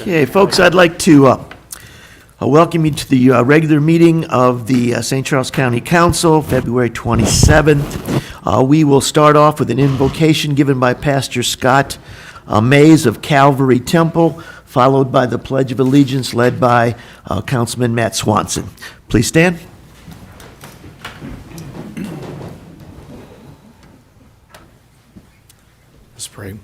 Okay, folks, I'd like to welcome you to the regular meeting of the St. Charles County Council, February 27th. We will start off with an invocation given by Pastor Scott Mays of Calvary Temple, followed by the Pledge of Allegiance led by Councilman Matt Swanson. Please stand. Let's pray.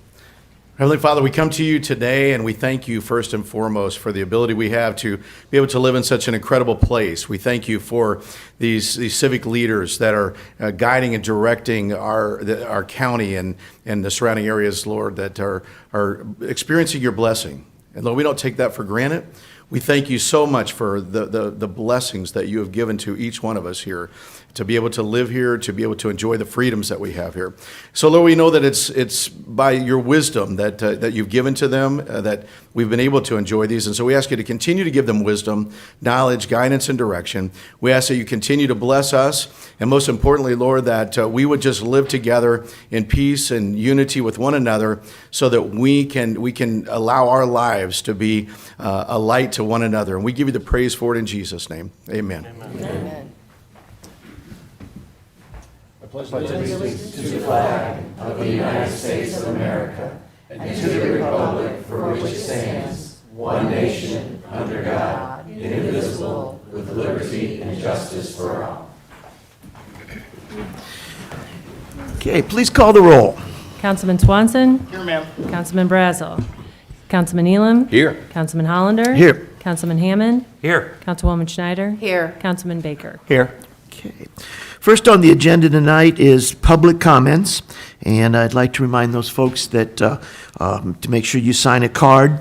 Heavenly Father, we come to you today and we thank you first and foremost for the ability we have to be able to live in such an incredible place. We thank you for these civic leaders that are guiding and directing our county and the surrounding areas, Lord, that are experiencing your blessing. And Lord, we don't take that for granted. We thank you so much for the blessings that you have given to each one of us here, to be able to live here, to be able to enjoy the freedoms that we have here. So Lord, we know that it's by your wisdom that you've given to them that we've been able to enjoy these. And so we ask you to continue to give them wisdom, knowledge, guidance, and direction. We ask that you continue to bless us. And most importantly, Lord, that we would just live together in peace and unity with one another so that we can allow our lives to be a light to one another. And we give you the praise for it in Jesus' name. Amen. Amen. pledge allegiance to the flag of the United States of America and to the republic for which it stands, one nation, under God, indivisible, with liberty and justice for all. Okay, please call the roll. Councilman Swanson. Here, ma'am. Councilman Brazel. Councilman Elam. Here. Councilman Hollander. Here. Councilman Hammond. Here. Councilwoman Schneider. Here. Councilman Baker. Here. Okay. First on the agenda tonight is public comments, and I'd like to remind those folks that to make sure you sign a card.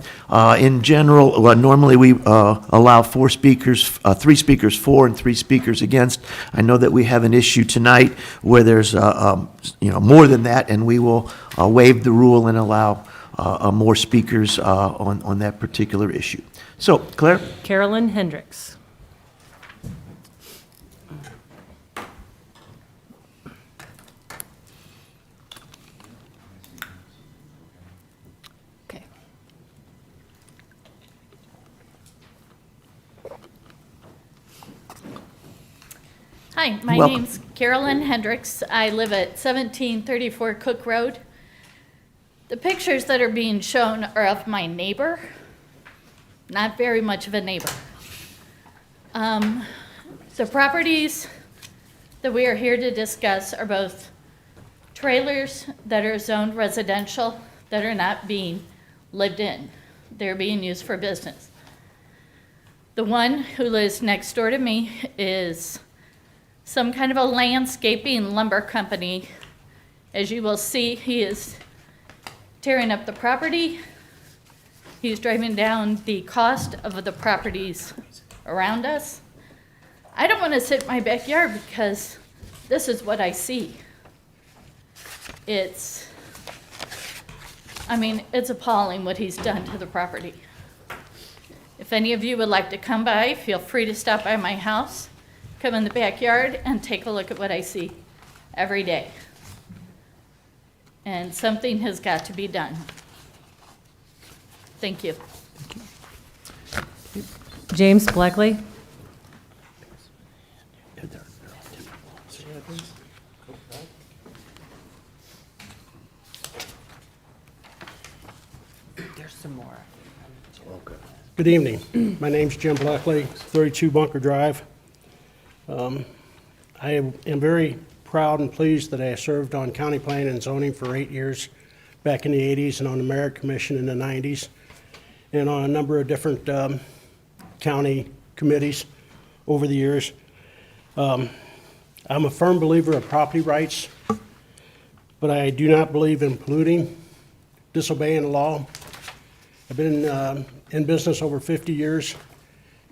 In general, normally we allow 4 speakers, 3 speakers for and 3 speakers against. I know that we have an issue tonight where there's more than that, and we will waive the rule and allow more speakers on that particular issue. So, Claire? Carolyn Hendricks. Okay. Hi, my Welcome. name's Carolyn Hendricks. I live at 1734 Cook Road. The pictures that are being shown are of my neighbor, not very much of a neighbor. The properties that we are here to discuss are both trailers that are zoned residential that are not being lived in. They're being used for business. The one who lives next door to me is some kind of a landscaping lumber company. As you will see, he is tearing up the property. He's driving down the cost of the properties around us. I don't want to sit in my backyard because this is what I see. It's appalling what he's done to the property. If any of you would like to come by, feel free to stop by my house, come in the backyard, and take a look at what I see every day. And something has got to be done. Thank you. James Blackley. There's some more. Good evening. My name's Jim Blackley, 32 Bunker Drive. I am very proud and pleased that I served on county planning and zoning for 8 years back in the 80s and on the merit commission in the 90s and on a number of different county committees over the years. I'm a firm believer of property rights, but I do not believe in polluting, disobeying the law. I've been in business over 50 years.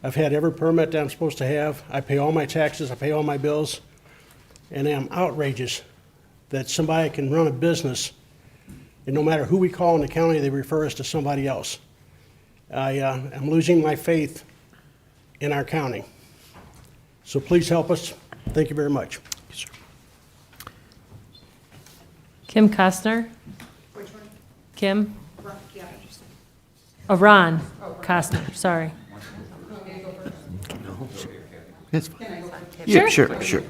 I've had every permit that I'm supposed to have. I pay all my taxes, I pay all my bills, and I'm outrageous that somebody can run a business and no matter who we call in the county, they refer us to somebody else. I'm losing my faith in our county. So please help us. Thank you very much. Kim Costner. Which one? Kim. Yeah, I just. Ron Costner, sorry. That's fine. Yeah, sure, sure.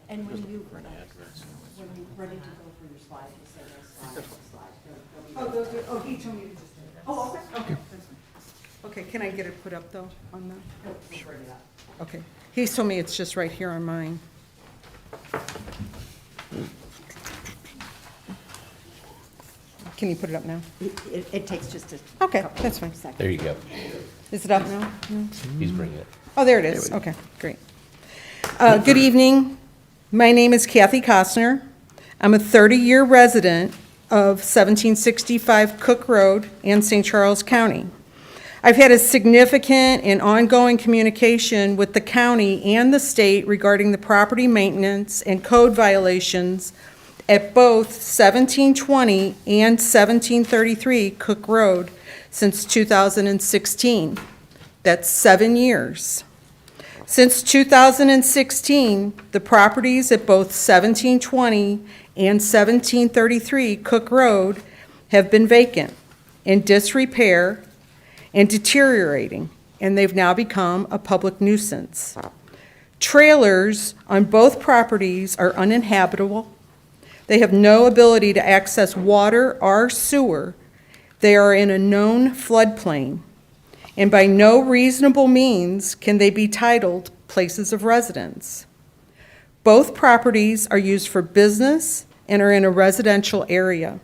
And when you're ready to go for your slide, you say next slide. Oh, he told me to just do it. Oh, okay. Okay, can I get it put up though on the? Sure. Okay, he told me it's just right here on mine. Can you put it up now? It takes just a Okay, that's fine. There you go. Is it up now? No? He's bringing it. Oh, there it is. Okay, great. Good evening. My name is Kathy Costner. I'm a 30-year resident of 1765 Cook Road in St. Charles County. I've had a significant and ongoing communication with the county and the state regarding the property maintenance and code violations at both 1720 and 1733 Cook Road since 2016. That's 7 years. Since 2016, the properties at both 1720 and 1733 Cook Road have been vacant, in disrepair, and deteriorating, and they've now become a public nuisance. Trailers on both properties are uninhabitable. They have no ability to access water or sewer. They are in a known floodplain, and by no reasonable means can they be titled places of residence. Both properties are used for business and are in a residential area.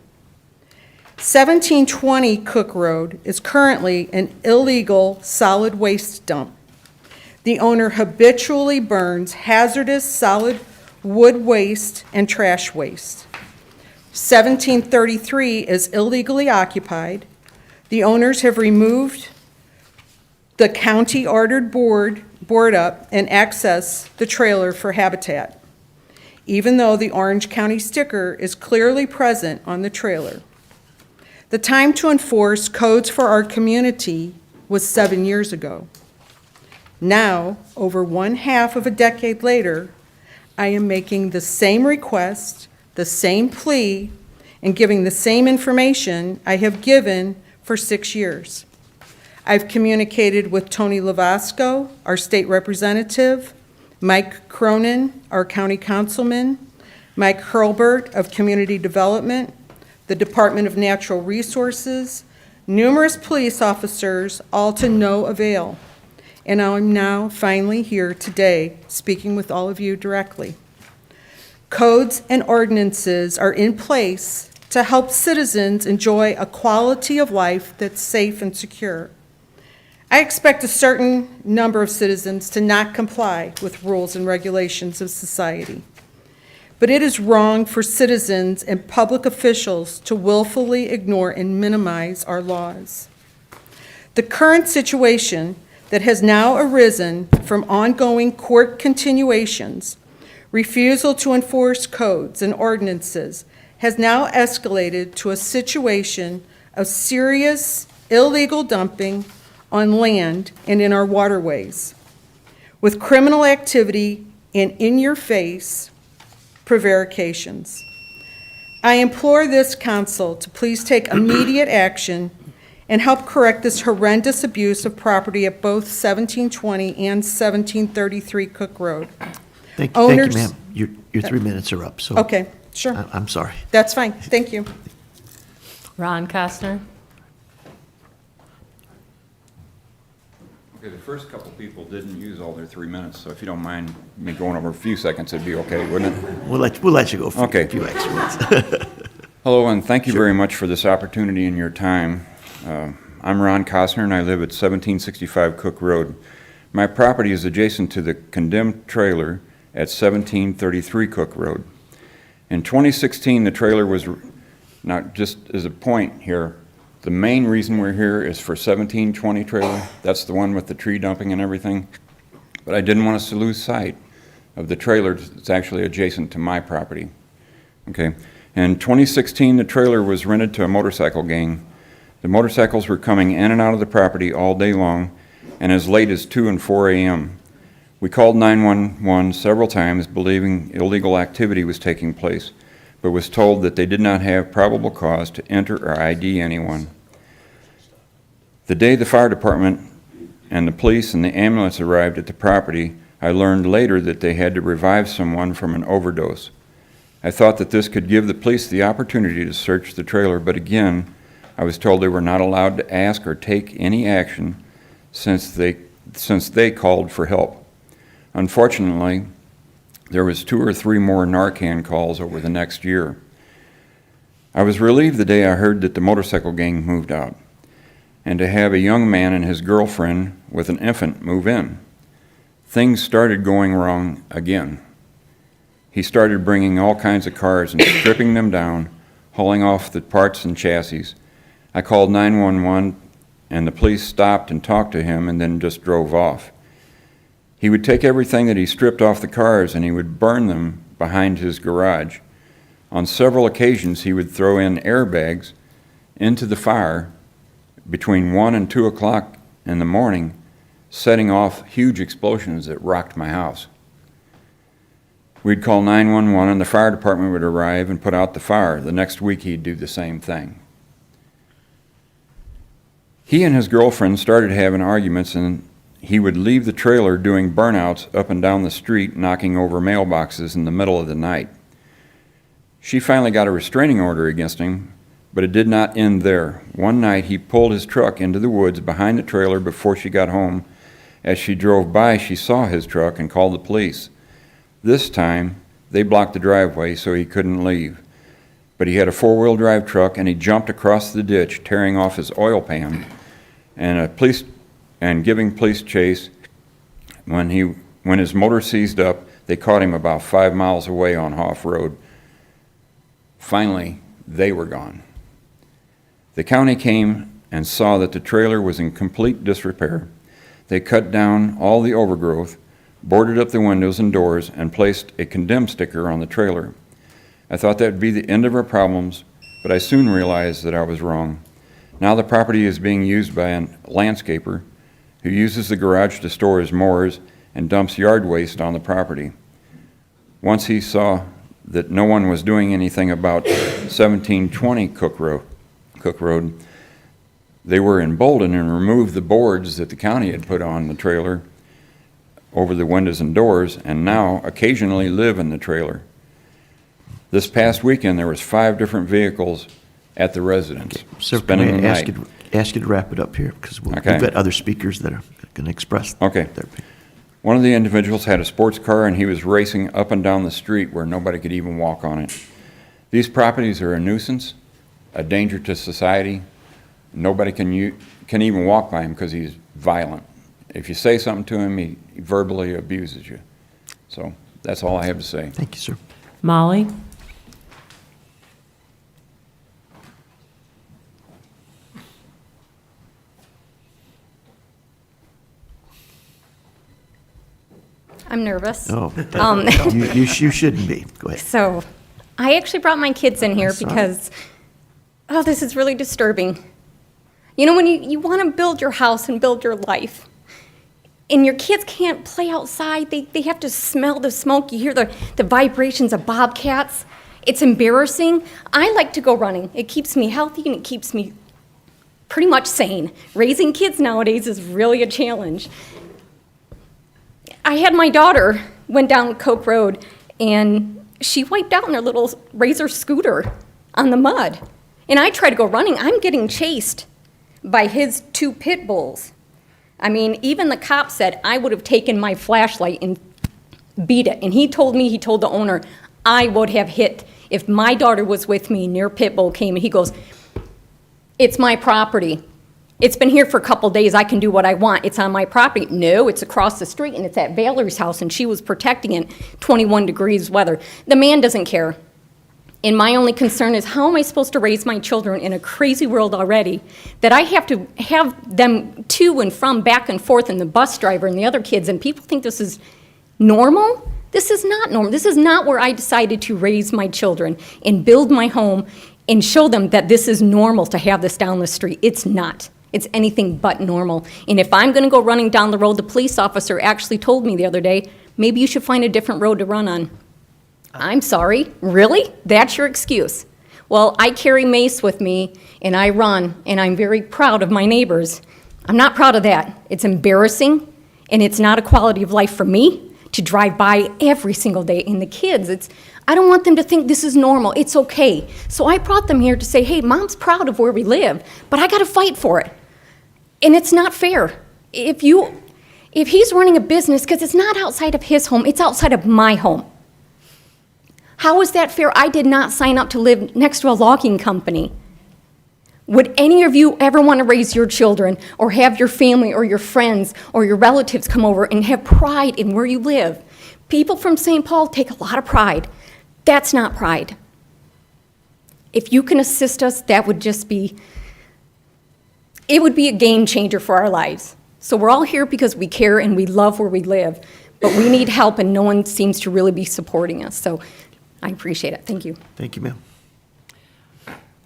1720 Cook Road is currently an illegal solid waste dump. The owner habitually burns hazardous solid wood waste and trash waste. 1733 is illegally occupied. The owners have removed the county-ordered board up and access the trailer for habitat, even though the Orange County sticker is clearly present on the trailer. The time to enforce codes for our community was 7 years ago. Now, over 1/2 of a decade later, I am making the same request, the same plea, and giving the same information I have given for 6 years. I've communicated with Tony Lavasco, our state representative, Mike Cronin, our county councilman, Mike Hurlbert of Community Development, the Department of Natural Resources, numerous police officers, all to no avail. And I'm now finally here today, speaking with all of you directly. Codes and ordinances are in place to help citizens enjoy a quality of life that's safe and secure. I expect a certain number of citizens to not comply with rules and regulations of society. But it is wrong for citizens and public officials to willfully ignore and minimize our laws. The current situation that has now arisen from ongoing court continuations, refusal to enforce codes and ordinances, has now escalated to a situation of serious illegal dumping on land and in our waterways, with criminal activity and in-your-face prevarications. I implore this council to please take immediate action and help correct this horrendous abuse of property at both 1720 and 1733 Cook Road. Thank you, Owners- ma'am. Your 3 minutes are up, so. Okay, sure. I'm sorry. That's fine. Thank you. Ron Costner, Okay, the first couple people didn't use all their 3 minutes, so if you don't mind me going over a few seconds, it'd be okay, wouldn't it? We'll let you go for Okay. a few extra minutes. Hello, and thank you very much for this opportunity and your time. I'm Ron Costner, and I live at 1765 Cook Road. My property is adjacent to the condemned trailer at 1733 Cook Road. In 2016, the trailer was, now just as a point here, the main reason we're here is for 1720 trailer. That's the one with the tree dumping and everything. But I didn't want us to lose sight of the trailer that's actually adjacent to my property. Okay. In 2016, the trailer was rented to a motorcycle gang. The motorcycles were coming in and out of the property all day long and as late as 2 and 4 a.m. We called 911 several times believing illegal activity was taking place, but was told that they did not have probable cause to enter or ID anyone. The day the fire department and the police and the ambulance arrived at the property, I learned later that they had to revive someone from an overdose. I thought that this could give the police the opportunity to search the trailer, but again, I was told they were not allowed to ask or take any action since they called for help. Unfortunately, there was 2 or 3 more Narcan calls over the next year. I was relieved the day I heard that the motorcycle gang moved out, and to have a young man and his girlfriend with an infant move in. Things started going wrong again. He started bringing all kinds of cars and stripping them down, hauling off the parts and chassis. I called 911, and the police stopped and talked to him and then just drove off. He would take everything that he stripped off the cars and he would burn them behind his garage. On several occasions, he would throw in airbags into the fire between 1 and 2 o'clock in the morning, setting off huge explosions that rocked my house. We'd call 911 and the fire department would arrive and put out the fire. The next week he'd do the same thing. He and his girlfriend started having arguments, and he would leave the trailer doing burnouts up and down the street, knocking over mailboxes in the middle of the night. She finally got a restraining order against him, but it did not end there. One night he pulled his truck into the woods behind the trailer before she got home. As she drove by, she saw his truck and called the police. This time, they blocked the driveway so he couldn't leave. But he had a 4-wheel drive truck, and he jumped across the ditch, tearing off his oil pan, and giving police chase. When his motor seized up, they caught him about 5 miles away on Hoff Road. Finally, they were gone. The county came and saw that the trailer was in complete disrepair. They cut down all the overgrowth, boarded up the windows and doors, and placed a condemned sticker on the trailer. I thought that would be the end of our problems, but I soon realized that I was wrong. Now the property is being used by a landscaper who uses the garage to store his mowers and dumps yard waste on the property. Once he saw that no one was doing anything about 1720 Cook Road, they were emboldened and removed the boards that the county had put on the trailer over the windows and doors, and now occasionally live in the trailer. This past weekend, there was 5 different vehicles at the residence, Sir, spending the can I night. ask you to wrap it up here, because we've Okay. got other speakers that are going to express Okay. their. One of the individuals had a sports car, and he was racing up and down the street where nobody could even walk on it. These properties are a nuisance, a danger to society. Nobody can even walk by him because he's violent. If you say something to him, he verbally abuses you. So that's all I have to say. Thank you, sir. Molly? I'm nervous. Oh, Um, you shouldn't be. Go ahead. So, I actually brought my kids in here Sorry. because, this is really disturbing. You know, when you want to build your house and build your life, and your kids can't play outside, they have to smell the smoke, you hear the vibrations of bobcats. It's embarrassing. I like to go running. It keeps me healthy and it keeps me pretty much sane. Raising kids nowadays is really a challenge. I had my daughter went down Coke Road, and she wiped out in her little Razor scooter on the mud. And I try to go running. I'm getting chased by his 2 pit bulls. I mean, even the cop said I would have taken my flashlight and beat it. And he told the owner, I would have hit if my daughter was with me near pit bull came. And he goes, it's my property. It's been here for a couple days. I can do what I want. It's on my property. No, it's across the street, and it's at Valerie's house, and she was protecting it, 21 degrees weather. The man doesn't care. And my only concern is, how am I supposed to raise my children in a crazy world already that I have to have them to and from, back and forth, and the bus driver and the other kids, and people think this is normal? This is not normal. This is not where I decided to raise my children and build my home and show them that this is normal to have this down the street. It's not. It's anything but normal. And if I'm going to go running down the road, the police officer actually told me the other day, maybe you should find a different road to run on. I'm sorry, really? That's your excuse? Well, I carry mace with me, and I run, and I'm very proud of my neighbors. I'm not proud of that. It's embarrassing, and it's not a quality of life for me to drive by every single day. And the kids, I don't want them to think this is normal. It's okay. So I brought them here to say, hey, Mom's proud of where we live, but I got to fight for it. And it's not fair. If he's running a business, because it's not outside of his home, it's outside of my home. How is that fair? I did not sign up to live next to a logging company. Would any of you ever want to raise your children or have your family or your friends or your relatives come over and have pride in where you live? People from St. Paul take a lot of pride. That's not pride. If you can assist us, that would just be, it would be a game changer for our lives. So we're all here because we care and we love where we live, but we need help and no one seems to really be supporting us. So I appreciate it. Thank you. Thank you, ma'am.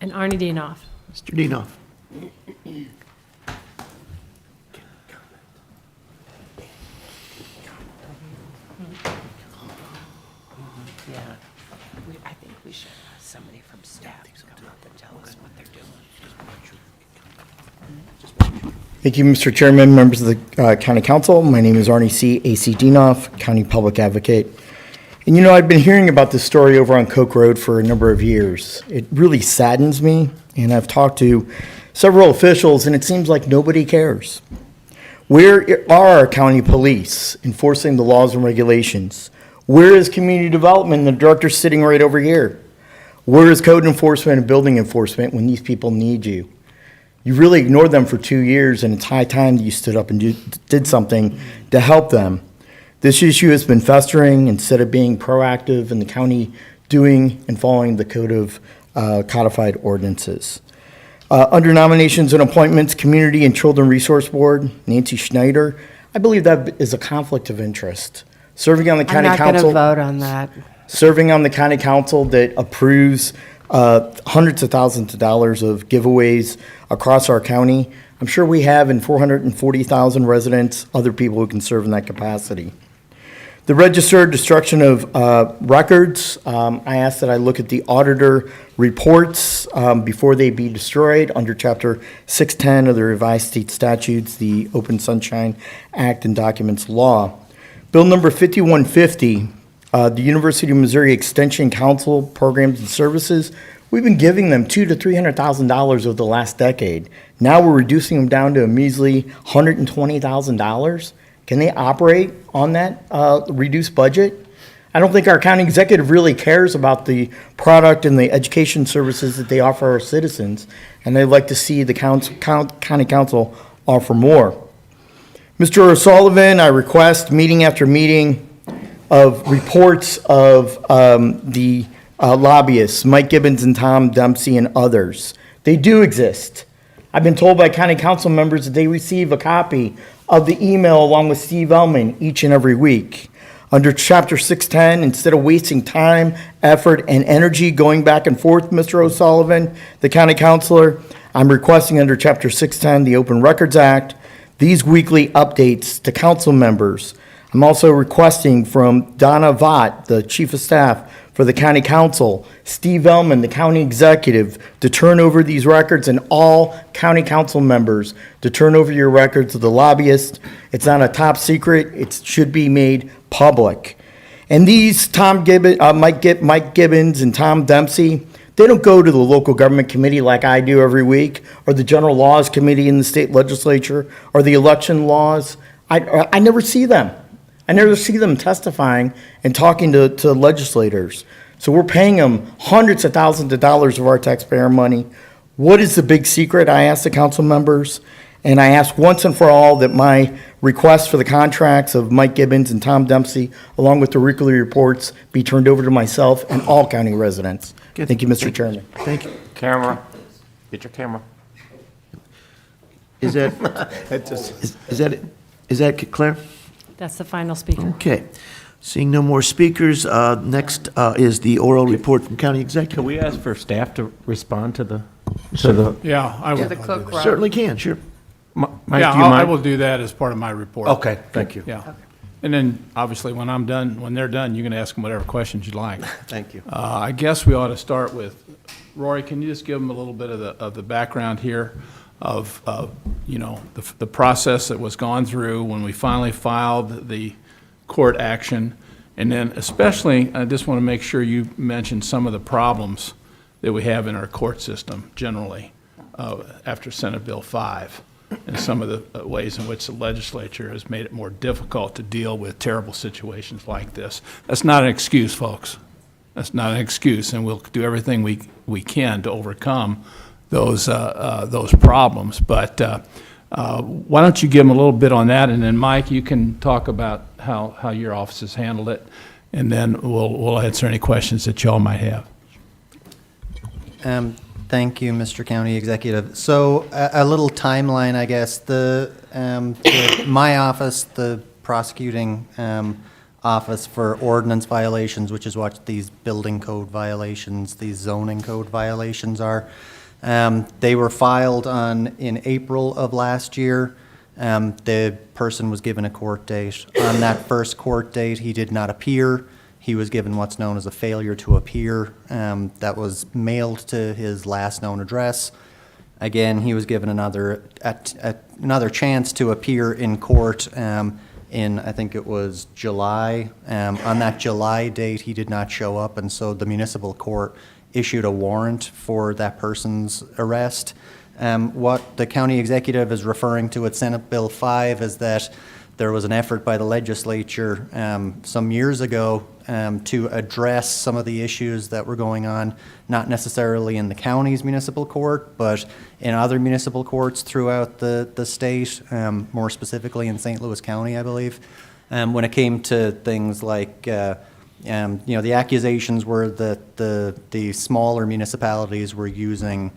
And Arnie Dienoff. Mr. Dinoff. Yeah, I think we should have somebody from staff come up and tell us what they're doing. Thank you, Mr. Chairman, members of the County Council. My name is Arnie C. A.C. Dienoff, County Public Advocate. And you know, I've been hearing about this story over on Coke Road for a number of years. It really saddens me, and I've talked to several officials, and it seems like nobody cares. Where are our county police enforcing the laws and regulations? Where is community development? The director's sitting right over here. Where is code enforcement and building enforcement when these people need you? You really ignored them for 2 years, and it's high time that you stood up and did something to help them. This issue has been festering instead of being proactive in the county doing and following the code of codified ordinances. Under nominations and appointments, Community and Children Resource Board, Nancy Schneider, I believe that is a conflict of interest. Serving on the I'm county not going to council, vote on that. serving on the county council that approves hundreds of thousands of dollars of giveaways across our county. I'm sure we have in 440,000 residents, other people who can serve in that capacity. The registered destruction of records, I ask that I look at the auditor reports before they be destroyed under Chapter 610 of the revised state statutes, the Open Sunshine Act and Documents Law. Bill number 5150, the University of Missouri Extension Council Programs and Services, we've been giving them $200,000 to $300,000 over the last decade. Now we're reducing them down to a measly $120,000. Can they operate on that reduced budget? I don't think our county executive really cares about the product and the education services that they offer our citizens, and they'd like to see the county council offer more. Mr. O'Sullivan, I request meeting after meeting of reports of the lobbyists, Mike Gibbons and Tom Dempsey and others. They do exist. I've been told by county council members that they receive a copy of the email along with Steve Ellman each and every week. Under Chapter 610, instead of wasting time, effort, and energy going back and forth, Mr. O'Sullivan, the county councilor, I'm requesting under Chapter 610, the Open Records Act, these weekly updates to council members. I'm also requesting from Donna Vaught, the chief of staff for the county council, Steve Ellman, the county executive, to turn over these records, and all county council members to turn over your records to the lobbyist. It's not a top secret. It should be made public. And these Mike Gibbons and Tom Dempsey, they don't go to the local government committee like I do every week, or the general laws committee in the state legislature, or the election laws. I never see them. I never see them testifying and talking to legislators. So we're paying them hundreds of thousands of dollars of our taxpayer money. What is the big secret? I asked the council members, and I asked once and for all that my request for the contracts of Mike Gibbons and Tom Dempsey, along with the weekly reports, be turned over to myself and all county residents. Good. Thank you, Mr. Chairman. Thank you. Camera. Get your camera. Is that, is that Claire? That's the final speaker. Okay. Seeing no more speakers, next is the oral report from county executive. Can we ask for staff to respond to the? Yeah, I will. To the Cook Road. Certainly can, sure. Mike, Yeah, do you I mind? will do that as part of my report. Okay, thank you. Yeah. And then, obviously, when they're done, you can ask them whatever questions you like. Thank you. I guess we ought to start with, Rory, can you just give them a little bit of the background here of the process that was gone through when we finally filed the court action? And then especially, I just want to make sure you mention some of the problems that we have in our court system generally after Senate Bill 5. And some of the ways in which the legislature has made it more difficult to deal with terrible situations like this. That's not an excuse, folks. That's not an excuse, and we'll do everything we can to overcome those problems. But why don't you give them a little bit on that, and then Mike, you can talk about how your office has handled it, and then we'll answer any questions that y'all might have. Thank you, Mr. County Executive. So a little timeline, I guess. My office, the prosecuting office for ordinance violations, which is what these building code violations, these zoning code violations are, they were filed in April of last year. The person was given a court date. On that first court date, he did not appear. He was given what's known as a failure to appear that was mailed to his last known address. Again, he was given another chance to appear in court in, I think it was July. On that July date, he did not show up, and so the municipal court issued a warrant for that person's arrest. What the county executive is referring to at Senate Bill 5 is that there was an effort by the legislature some years ago to address some of the issues that were going on, not necessarily in the county's municipal court, but in other municipal courts throughout the state, more specifically in St. Louis County, I believe. When it came to things like, the accusations were that the smaller municipalities were using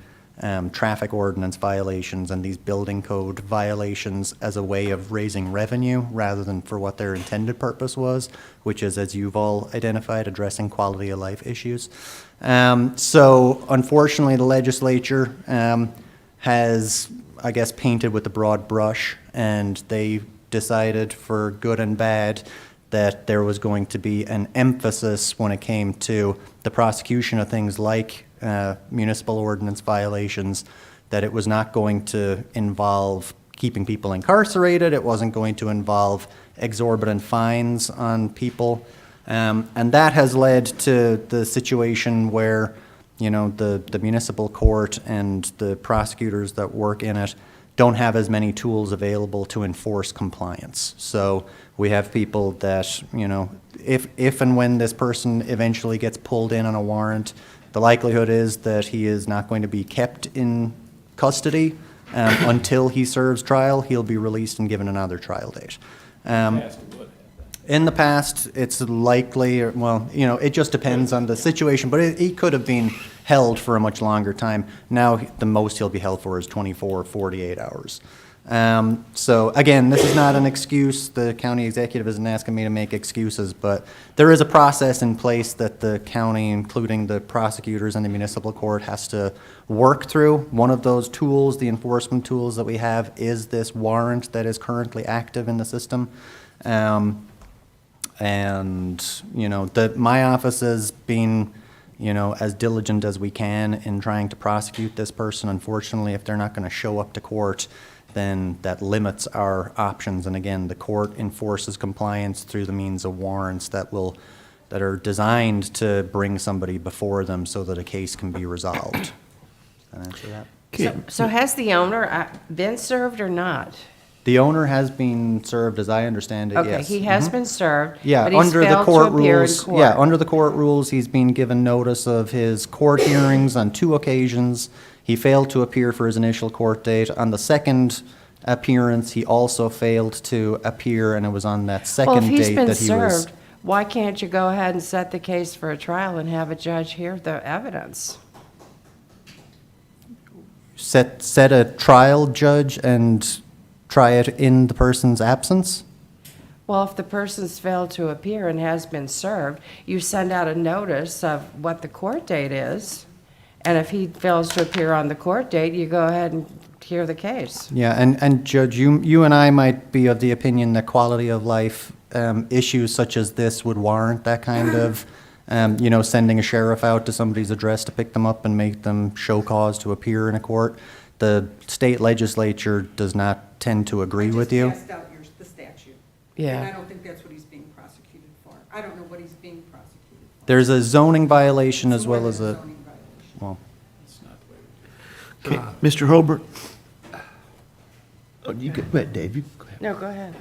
traffic ordinance violations and these building code violations as a way of raising revenue rather than for what their intended purpose was, which is, as you've all identified, addressing quality of life issues. So unfortunately, the legislature has, I guess, painted with a broad brush, and they decided for good and bad that there was going to be an emphasis when it came to the prosecution of things like municipal ordinance violations, that it was not going to involve keeping people incarcerated, it wasn't going to involve exorbitant fines on people, and that has led to the situation where, the municipal court and the prosecutors that work in it don't have as many tools available to enforce compliance. So we have people that, if and when this person eventually gets pulled in on a warrant, the likelihood is that he is not going to be kept in custody until he serves trial. He'll be released and given another trial date. In the past, it's likely, it just depends on the situation, but he could have been held for a much longer time. Now, the most he'll be held for is 24 or 48 hours. So again, this is not an excuse. The county executive isn't asking me to make excuses, but there is a process in place that the county, including the prosecutors and the municipal court, has to work through. One of those tools, the enforcement tools that we have, is this warrant that is currently active in the system. My office has been, as diligent as we can in trying to prosecute this person. Unfortunately, if they're not going to show up to court, then that limits our options. And again, the court enforces compliance through the means of warrants that are designed to bring somebody before them so that a case can be resolved. Can I answer that? So has the owner been served or not? The owner has been served, as I understand it, Okay, yes. he has been served, Yeah, but he's under the failed court to appear in rules. court. Yeah, under the court rules, he's been given notice of his court hearings on 2 occasions. He failed to appear for his initial court date. On the second appearance, he also failed to appear, and it was on that Well, if second he's date been that he was. served, why can't you go ahead and set the case for a trial and have a judge hear the evidence? Set a trial, judge, and try it in the person's absence? Well, if the person's failed to appear and has been served, you send out a notice of what the court date is, and if he fails to appear on the court date, you go ahead and hear the case. Yeah, and Judge, you and I might be of the opinion that quality of life issues such as this would warrant that kind of, sending a sheriff out to somebody's address to pick them up and make them show cause to appear in a court. The state legislature does not tend to agree with you. I just passed out the statute. Yeah. And I don't think that's what he's being prosecuted for. I don't know what he's being prosecuted for. There's a zoning violation as well as a, Zoning violation. well, Okay, Mr. Holbert? Oh, you go ahead, Dave. You go ahead. No, go ahead.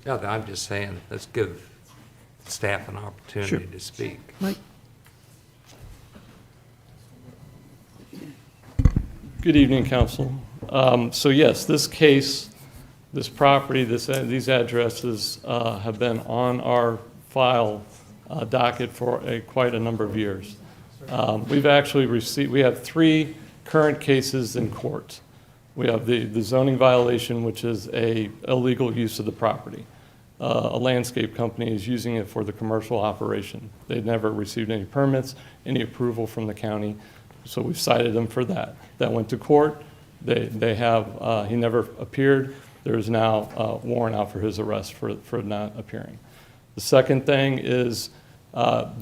No, I'm just saying, let's give staff an opportunity to speak. Mike? Good evening, council. So yes, this case, this property, these addresses have been on our file docket for quite a number of years. We've actually we have 3 current cases in court. We have the zoning violation, which is a illegal use of the property. A landscape company is using it for the commercial operation. They've never received any permits, any approval from the county, so we've cited them for that. That went to court. They have, he never appeared. There is now a warrant out for his arrest for not appearing. The second thing is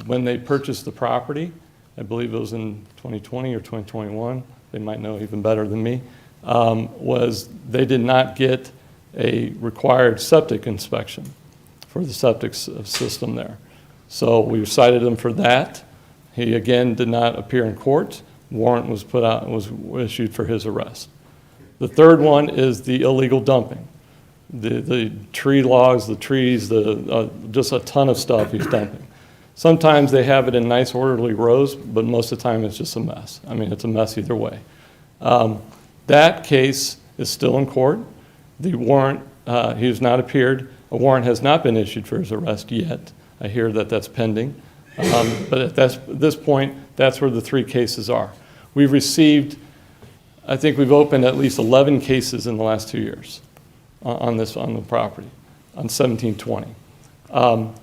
when they purchased the property, I believe it was in 2020 or 2021, they might know even better than me, was they did not get a required septic inspection for the septic system there. So we cited him for that. He again did not appear in court. Warrant was put out and was issued for his arrest. The third one is the illegal dumping. The tree logs, the trees, just a ton of stuff he's dumping. Sometimes they have it in nice orderly rows, but most of the time it's just a mess. I mean, it's a mess either way. That case is still in court. The warrant, he has not appeared. A warrant has not been issued for his arrest yet. I hear that that's pending. But at this point, that's where the 3 cases are. We've received, I think we've opened at least 11 cases in the last 2 years on the property, on 1720.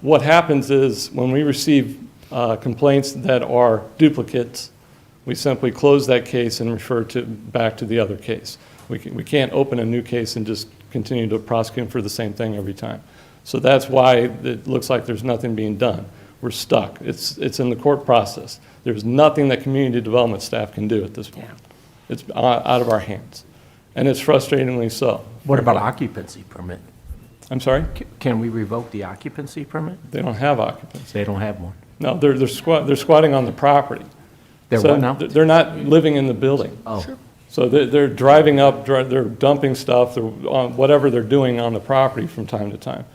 What happens is when we receive complaints that are duplicates, we simply close that case and refer back to the other case. We can't open a new case and just continue to prosecute for the same thing every time. So that's why it looks like there's nothing being done. We're stuck. It's in the court process. There's nothing that community development staff can do at this point. It's out of our hands. And it's frustratingly so. What about occupancy permit? I'm sorry? Can we revoke the occupancy permit? They don't have occupancy. They don't have one. No, they're squatting on the property. They're So what now? They're not living in the building. Oh. Sure. So they're driving up, they're dumping stuff, whatever they're doing on the property from time to time.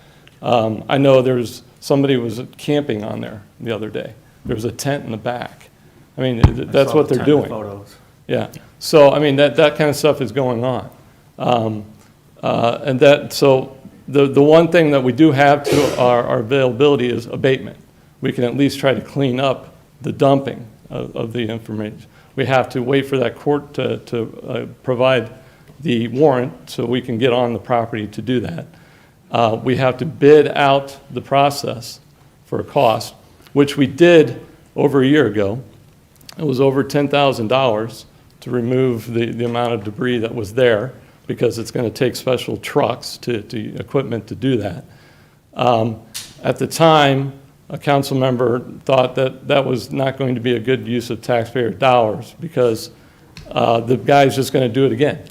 I know somebody was camping on there the other day. There was a tent in the back. I mean, that's what they're doing. Yeah. So, I mean, that kind of stuff is going on. So the one thing that we do have to our availability is abatement. We can at least try to clean up the dumping of the information. We have to wait for that court to provide the warrant so we can get on the property to do that. We have to bid out the process for a cost, which we did over a year ago. It was over $10,000 to remove the amount of debris that was there because it's going to take special trucks to equipment to do that. At the time, a council member thought that was not going to be a good use of taxpayer dollars because the guy's just going to do it again.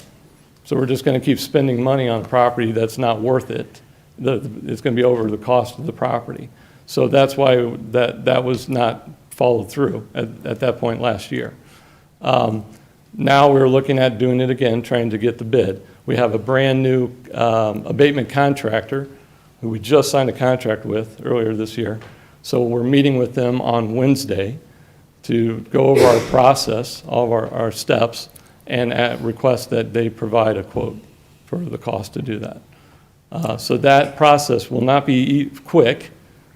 So we're just going to keep spending money on a property that's not worth it. It's going to be over the cost of the property. So that's why that was not followed through at that point last year. Now we're looking at doing it again, trying to get the bid. We have a brand-new abatement contractor who we just signed a contract with earlier this year. So we're meeting with them on Wednesday to go over our process, all of our steps, and request that they provide a quote for the cost to do that. So that process will not be quick,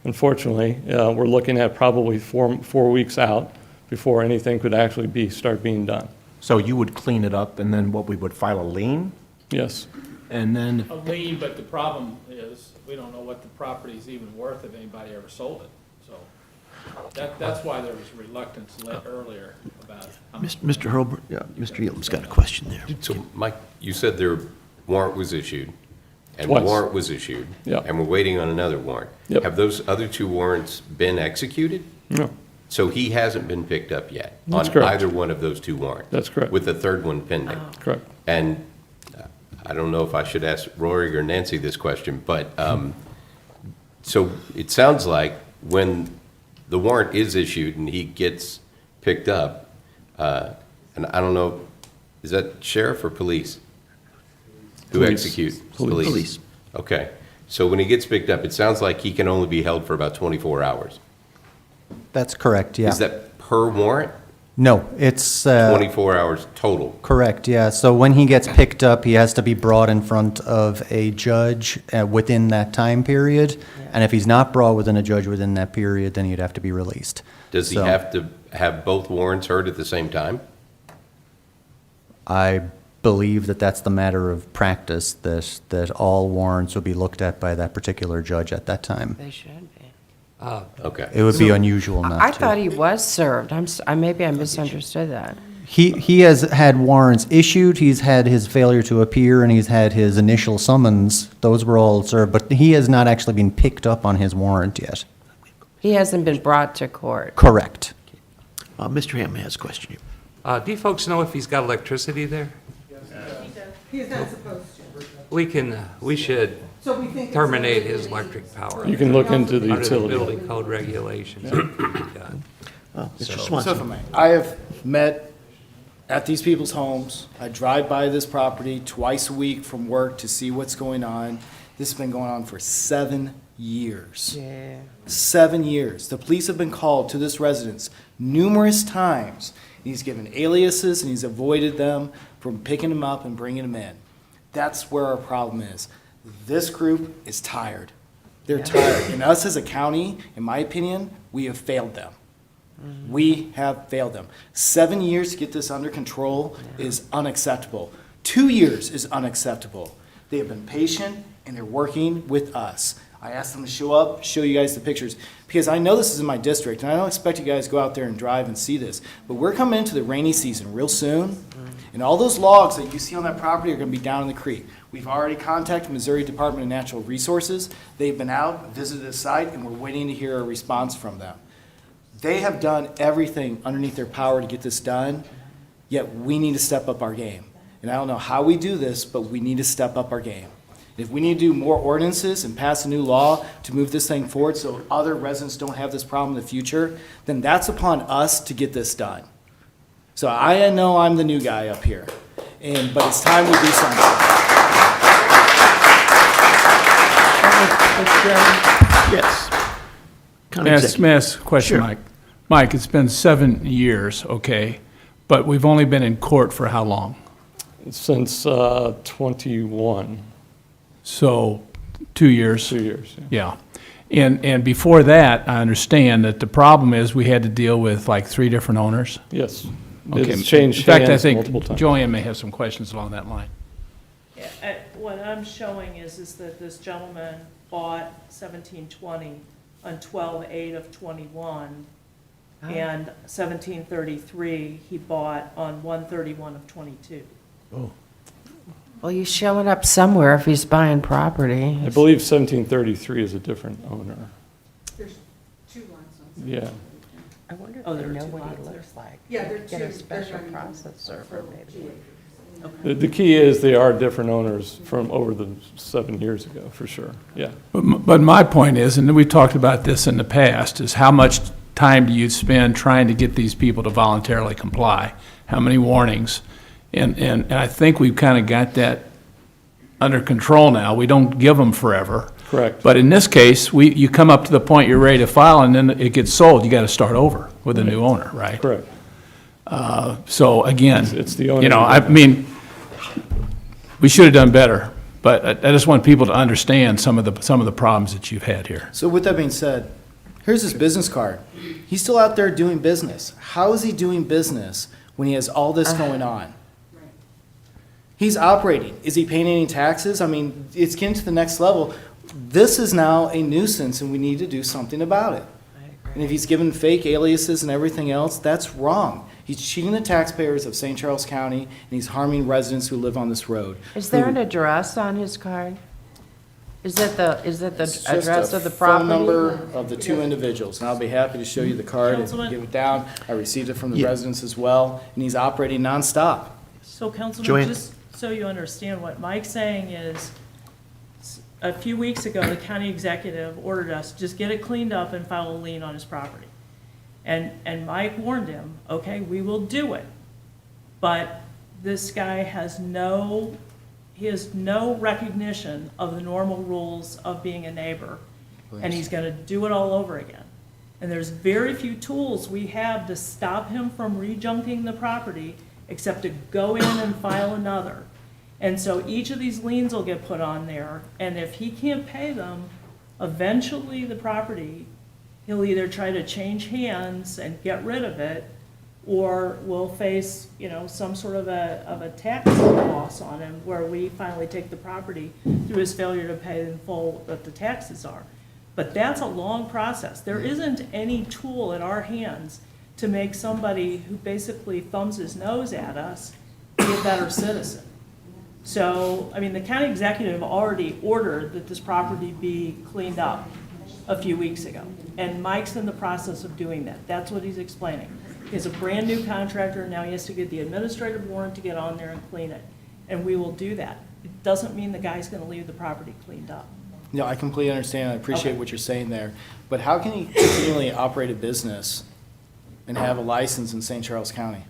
unfortunately. We're looking at probably four weeks out before anything could actually start being done. So you would clean it up, and then what, we would file a lien? Yes. And then, A lien, but the problem is, we don't know what the property's even worth if anybody ever sold it. So that's why there was reluctance earlier about it. Mr. Hurlbert, yeah, Mr. Elam's got a question there. So, Mike, you said their warrant was issued. and the Twice. warrant was issued. Yep. And we're waiting on another warrant. Yep. Have those other 2 warrants been executed? No, So he hasn't been picked up yet? That's On correct. either one of those 2 warrants? That's correct. With the third one pending? correct. And I don't know if I should ask Rory or Nancy this question, but, so it sounds like when the warrant is issued and he gets picked up, and I don't know, is that sheriff or police? Who Police. executes? Police. Okay. So when he gets picked up, it sounds like he can only be held for about 24 hours. That's correct, yeah. Is that per warrant? No, it's, 24 hours total? correct, yeah. So when he gets picked up, he has to be brought in front of a judge within that time period. And if he's not brought within a judge within that period, then he'd have to be released. Does he So- have to have both warrants heard at the same time? I believe that that's the matter of practice, that all warrants will be looked at by that particular judge at that time. They should be. Okay. It would be unusual not to. I thought he was served. Maybe I misunderstood that. He has had warrants issued, he's had his failure to appear, and he's had his initial summons. Those were all served, but he has not actually been picked up on his warrant yet. He hasn't been brought to court. Correct. Mr. Hammond has a question. Do you folks know if he's got electricity there? He's not supposed to. We should So we think it's terminate his electric power. You can look into the Under the utility. building code regulations. Mr. So Swanson. if I may, I have met at these people's homes. I drive by this property twice a week from work to see what's going on. This has been going on for 7 years. Yeah. 7 years. The police have been called to this residence numerous times. He's given aliases and he's avoided them from picking them up and bringing them in. That's where our problem is. This group is tired. They're tired. And us as a county, in my opinion, we have failed them. We have failed them. 7 years to get this under control is unacceptable. 2 years is unacceptable. They have been patient and they're working with us. I asked them to show up, show you guys the pictures, because I know this is in my district, and I don't expect you guys to go out there and drive and see this, but we're coming into the rainy season real soon, and all those logs that you see on that property are gonna be down in the creek. We've already contacted Missouri Department of Natural Resources. They've been out, visited the site, and we're waiting to hear a response from them. They have done everything underneath their power to get this done, yet we need to step up our game. And I don't know how we do this, but we need to step up our game. If we need to do more ordinances and pass a new law to move this thing forward so other residents don't have this problem in the future, then that's upon us to get this done. So I know I'm the new guy up here, but it's time we do something. Yes. County May I Executive. ask a question, Sure. Mike? Mike, it's been 7 years, okay, but we've only been in court for how long? Since 21, So, 2 years? 2 years. Yeah. Yeah. And before that, I understand that the problem is we had to deal with like 3 different owners? Yes. Okay. It's changed In fact, I hands think multiple times. Joanne may have some questions along that line. What I'm showing is that this gentleman bought 1720 on 12/8 of '21, and 1733 he bought on 1/31 of '22. Well, he's showing up somewhere if he's buying property. I believe 1733 is a different owner. There's 2 lots on Yeah. I wonder Oh, if they there are know 2 what he lots there. looks like. Yeah, they're Get a two- special they're not even- process server, maybe. The key is they are different owners from over the 7 years ago, for sure. Yeah. But my point is, and we've talked about this in the past, is how much time do you spend trying to get these people to voluntarily comply? How many warnings? And I think we've kind of got that under control now. We don't give them forever. Correct. But in this case, you come up to the point you're ready to file, and then it gets sold. You got to start over with a new owner, right? Correct. So again, It's the owner you know, who I did that. mean, we should have done better, but I just want people to understand some of the problems that you've had here. So with that being said, here's his business card. He's still out there doing business. How is he doing business when he has all this going on? He's operating. Is he paying any taxes? I mean, it's getting to the next level. This is now a nuisance and we need to do something about it. And if he's given fake aliases and everything else, that's wrong. He's cheating the taxpayers of St. Charles County and he's harming residents who live on this road. Is there an address on his card? Is that the It's just address a of the property? phone number of the two individuals, and I'll be happy to show you the card and Councilman? give it down. I received it from the Yeah. residents as well, and he's operating nonstop. So Councilman, Joanne? just so you understand, what Mike's saying is, a few weeks ago, the county executive ordered us, just get it cleaned up and file a lien on his property. And Mike warned him, okay, we will do it. But this guy has no recognition of the normal rules of being a neighbor. And he's gonna do it all over again. And there's very few tools we have to stop him from rejunking the property, except to go in and file another. And so each of these liens will get put on there, and if he can't pay them, eventually the property, he'll either try to change hands and get rid of it, or will face, some sort of a tax loss on him, where we finally take the property through his failure to pay in full what the taxes are. But that's a long process. There isn't any tool at our hands to make somebody who basically thumbs his nose at us be a better citizen. So, the county executive already ordered that this property be cleaned up a few weeks ago. And Mike's in the process of doing that. That's what he's explaining. He's a brand-new contractor, now he has to get the administrative warrant to get on there and clean it. And we will do that. It doesn't mean the guy's gonna leave the property cleaned up. No, I completely understand. I appreciate Okay. what you're saying there. But how can he continually operate a business and have a license in St. Charles County?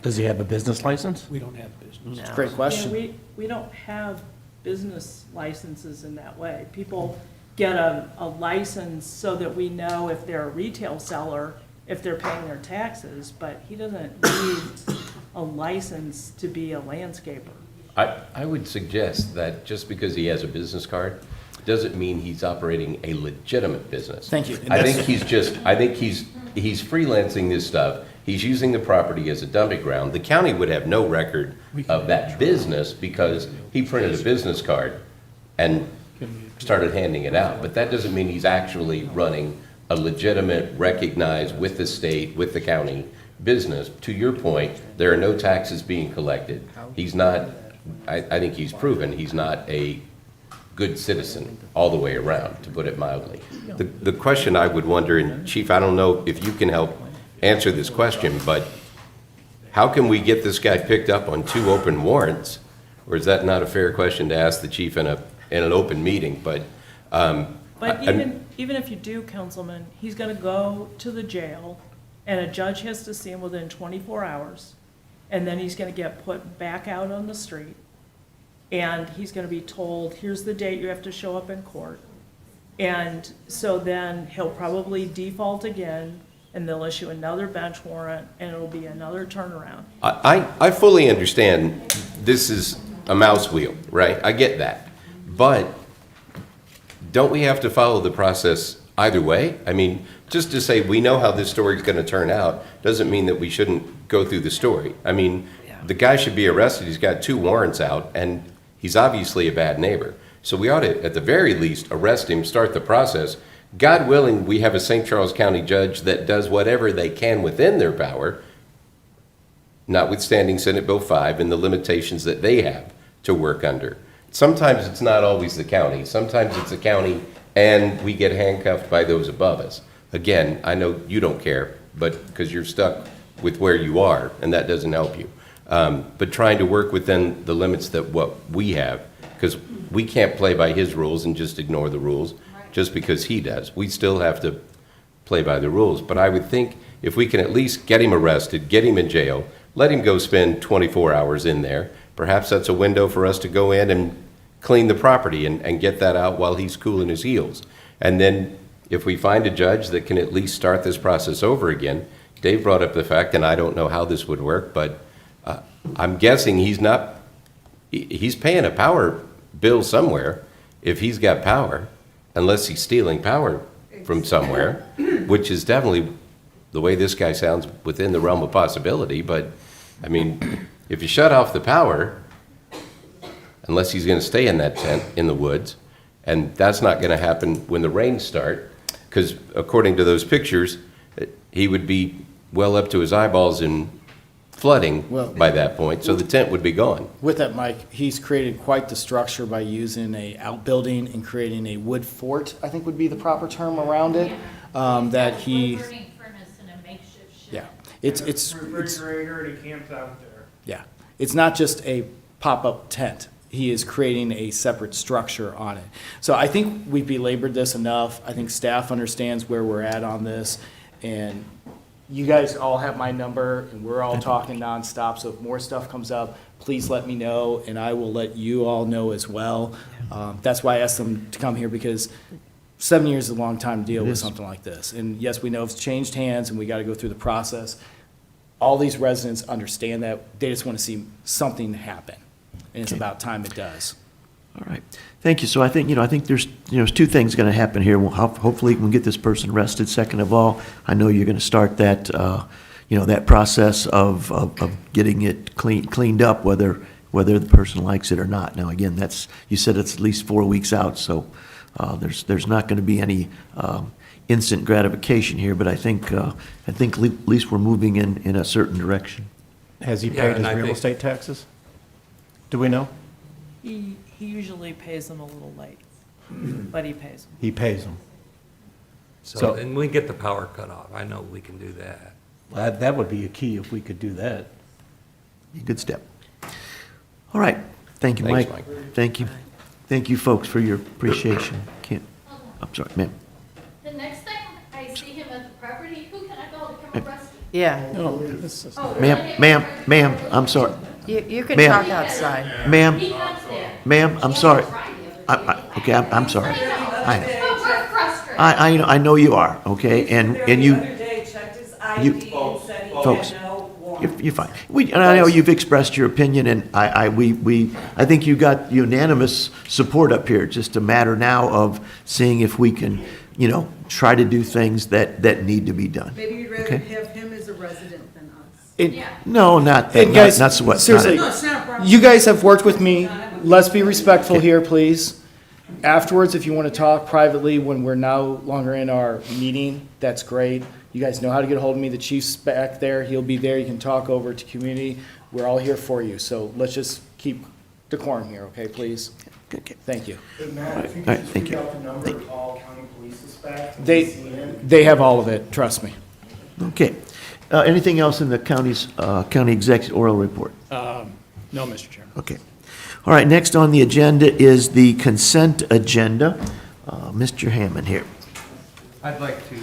Does he have a business license? We don't have business. It's a great question. Yeah, we don't have business licenses in that way. People get a license so that we know if they're a retail seller, if they're paying their taxes, but he doesn't need a license to be a landscaper. I would suggest that just because he has a business card doesn't mean he's operating a legitimate business. Thank you. I think he's freelancing this stuff. He's using the property as a dumping ground. The county would have no record of that business because he printed a business card and started handing it out. But that doesn't mean he's actually running a legitimate, recognized with the state, with the county business. To your point, there are no taxes being collected. He's not, I think he's proven he's not a good citizen all the way around, to put it mildly. The question I would wonder, and Chief, I don't know if you can help answer this question, but how can we get this guy picked up on 2 open warrants? Or is that not a fair question to ask the chief in an open meeting? But Even if you do, Councilman, he's gonna go to the jail, and a judge has to see him within 24 hours, and then he's gonna get put back out on the street, and he's gonna be told, here's the date you have to show up in court. And so then he'll probably default again, and they'll issue another bench warrant, and it'll be another turnaround. I fully understand this is a mouse wheel, right? I get that. But don't we have to follow the process either way? I mean, just to say we know how this story's going to turn out doesn't mean that we shouldn't go through the story. I mean, the guy should be arrested. He's got 2 warrants out, and he's obviously a bad neighbor. So we ought to, at the very least, arrest him, start the process. God willing, we have a St. Charles County judge that does whatever they can within their power, notwithstanding Senate Bill 5 and the limitations that they have to work under. Sometimes it's not always the county. Sometimes it's the county and we get handcuffed by those above us. Again, I know you don't care, but because you're stuck with where you are, and that doesn't help you. But trying to work within the limits that what we have, because we can't play by his rules and just ignore the rules just because he does. We still have to play by the rules. But I would think if we can at least get him arrested, get him in jail, let him go spend 24 hours in there, perhaps that's a window for us to go in and clean the property and get that out while he's cooling his heels. And then if we find a judge that can at least start this process over again, Dave brought up the fact, and I don't know how this would work, but I'm guessing he's paying a power bill somewhere if he's got power, unless he's stealing power from somewhere, which is definitely the way this guy sounds within the realm of possibility. But I mean, if you shut off the power, unless he's going to stay in that tent in the woods, and that's not going to happen when the rains start, because according to those pictures, he would be well up to his eyeballs in flooding Well- by that point, so the tent would be gone. With that, Mike, he's created quite the structure by using a outbuilding and creating a wood fort, I think would be the proper term around it, that he, Burning furnace and a makeshift shed. yeah. It's, Refrigerator, and he camps out there. yeah. It's not just a pop-up tent. He is creating a separate structure on it. So I think we've belabored this enough. I think staff understands where we're at on this. And you guys all have my number, and we're all talking nonstop. So if more stuff comes up, please let me know, and I will let you all know as well. That's why I asked them to come here, because 7 years is a long time to deal with something like this. And yes, we know it's changed hands, and we got to go through the process. All these residents understand that. They just want to see something happen. And it's about time it does. All right. Thank you. So I think, I think there's two things going to happen here. Hopefully, we can get this person arrested. Second of all, I know you're going to start that, that process of getting it cleaned up, whether the person likes it or not. Now, again, you said it's at least 4 weeks out, so there's not going to be any instant gratification here, but I think at least we're moving in a certain direction. Has he Yeah, paid and his I real think- estate taxes? Do we know? He usually pays them a little late, but he pays them. He pays them. So, and we get the power cut off. I know we can do that. That would be a key if we could do that. Good step. All right. Thank you, Thanks, Mike. Mike. Thank you. Thank you, folks, for your appreciation. I'm sorry, ma'am. The next time I see him at the property, who can I call to come arrest him? Yeah, Oh, Ma'am, I'm sorry. you can Ma'am. talk outside. Ma'am, He comes there. ma'am, I'm sorry. Okay, I'm sorry. I know. But we're frustrated. I know you are, okay? And you, day, checked his you- ID and said he folks, had no warrant. you're fine. And I know you've expressed your opinion, and I think you got unanimous support up here. It's just a matter now of seeing if we can, try to do things that need to be done. Maybe you'd rather Okay. have him as a resident than us. No, not that, And guys, not so what. seriously, No, it's not a problem. you guys have worked with me. Let's be respectful here, please. Afterwards, if you want to talk privately when we're no longer in our meeting, that's great. You guys know how to get a hold of me. The chief's back there. He'll be there. You can talk over to community. We're all here for you. So let's just keep decorum here, okay, please? Okay. Thank you. Matt, if you All right, could thank speak you. out the number of all county police dispatch. They have all of it, trust me. Okay. Anything else in the county executive oral report? No, Mr. Chairman. Okay. All right, next on the agenda is the consent agenda. Mr. Hammond here. I'd like to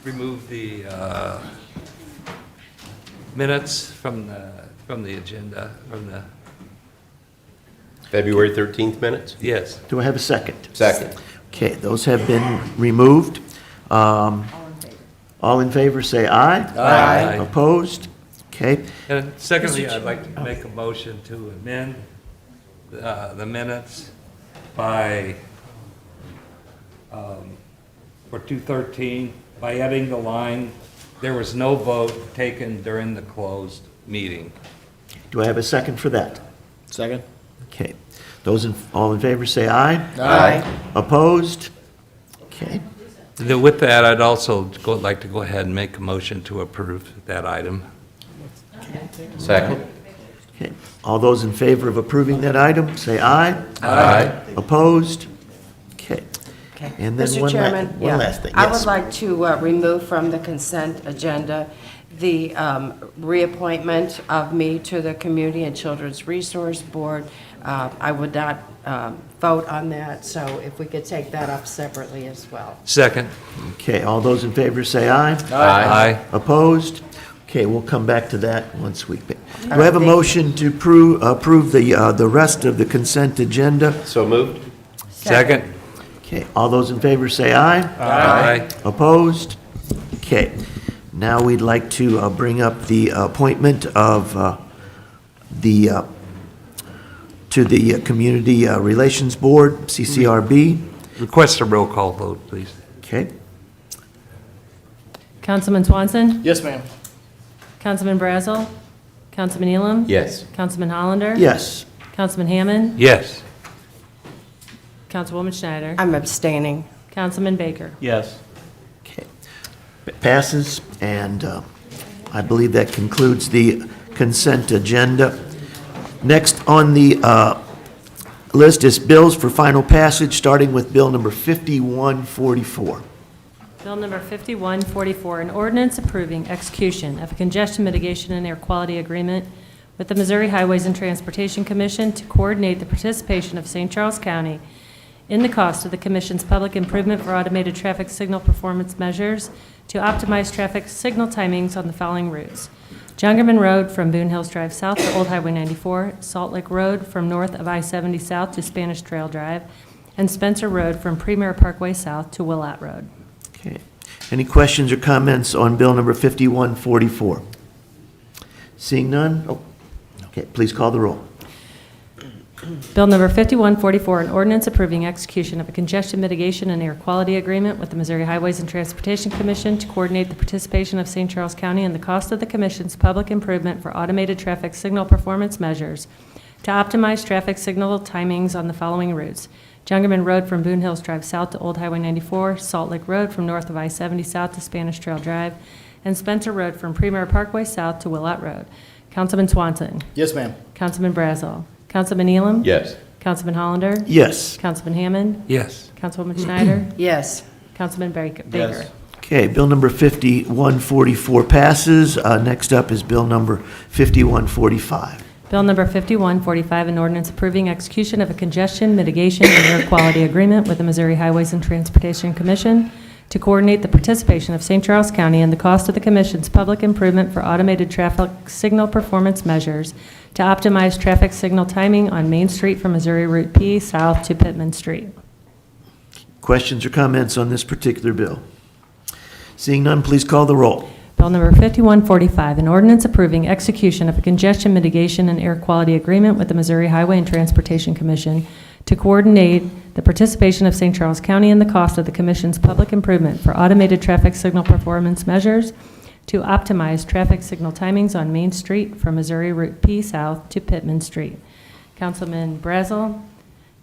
remove the minutes from the agenda, from the, February 13th minutes? yes. Do I have a second? Second. Okay, those have been removed. All in favor, say aye. Aye. Opposed? Okay. And secondly, I'd like to make a motion to amend the minutes by, for 213, by adding the line, there was no vote taken during the closed meeting. Do I have a second for that? Second? Okay. All in favor, say aye. Aye. Opposed? Okay. With that, I'd also like to go ahead and make a motion to approve that item. Second. Okay. All those in favor of approving that item, say aye. Aye. Opposed? Okay. Okay. And then Mr. one Chairman, one yeah. last thing. I Yes. would like to remove from the consent agenda the reappointment of me to the Community and Children's Resource Board. I would not vote on that, so if we could take that up separately as well. Second. Okay, all those in favor say aye. Aye. Opposed? Okay, we'll come back to that once we, do I have a motion to approve the rest of the consent agenda? So moved? Second. Okay, all those in favor say aye. Aye. Opposed? Okay, now we'd like to bring up the appointment of to the Community Relations Board, CCRB. Request a roll call vote, please. Okay, Councilman Swanson? Yes, ma'am. Councilman Brazel? Councilman Elam? Yes. Councilman Hollander? yes. Councilman Hammond? Yes. Councilwoman Schneider? I'm abstaining. Councilman Baker? Yes. Okay. Passes, and I believe that concludes the consent agenda. Next on the list is bills for final passage, starting with bill number 5144. Bill number 5144, an ordinance approving execution of a congestion mitigation and air quality agreement with the Missouri Highways and Transportation Commission to coordinate the participation of St. Charles County in the cost of the Commission's public improvement for automated traffic signal performance measures to optimize traffic signal timings on the following routes: Jungerman Road from Boone Hills Drive south to Old Highway 94, Salt Lake Road from north of I-70 south to Spanish Trail Drive, and Spencer Road from Premier Parkway south to Willett Road. Okay. Any questions or comments on bill number 5144? Seeing none? Oh, okay, please call the roll. Bill number 5144, an ordinance approving execution of a congestion mitigation and air quality agreement with the Missouri Highways and Transportation Commission to coordinate the participation of St. Charles County and the cost of the Commission's public improvement for automated traffic signal performance measures to optimize traffic signal timings on the following routes: Jungerman Road from Boone Hills Drive south to Old Highway 94, Salt Lake Road from north of I-70 south to Spanish Trail Drive, and Spencer Road from Premier Parkway south to Willett Road. Councilman Swanson. Yes, ma'am. Councilman Brazel. Councilman Elam. Yes. Councilman Hollander. Yes. Councilman Hammond. Yes. Councilwoman Schneider. Yes. Councilman Baker. Yes. Okay, bill number 5144 passes. Next up is bill number 5145. Bill number 5145, an ordinance approving execution of a congestion mitigation and air quality agreement with the Missouri Highways and Transportation Commission to coordinate the participation of St. Charles County and the cost of the Commission's public improvement for automated traffic signal performance measures to optimize traffic signal timing on Main Street from Missouri Route P south to Pittman Street. Questions or comments on this particular bill? Seeing none, please call the roll. Bill number 5145, an ordinance approving execution of a congestion mitigation and air quality agreement with the Missouri Highway and Transportation Commission to coordinate the participation of St. Charles County and the cost of the Commission's public improvement for automated traffic signal performance measures to optimize traffic signal timings on Main Street from Missouri Route P south to Pittman Street. Councilman Brazel.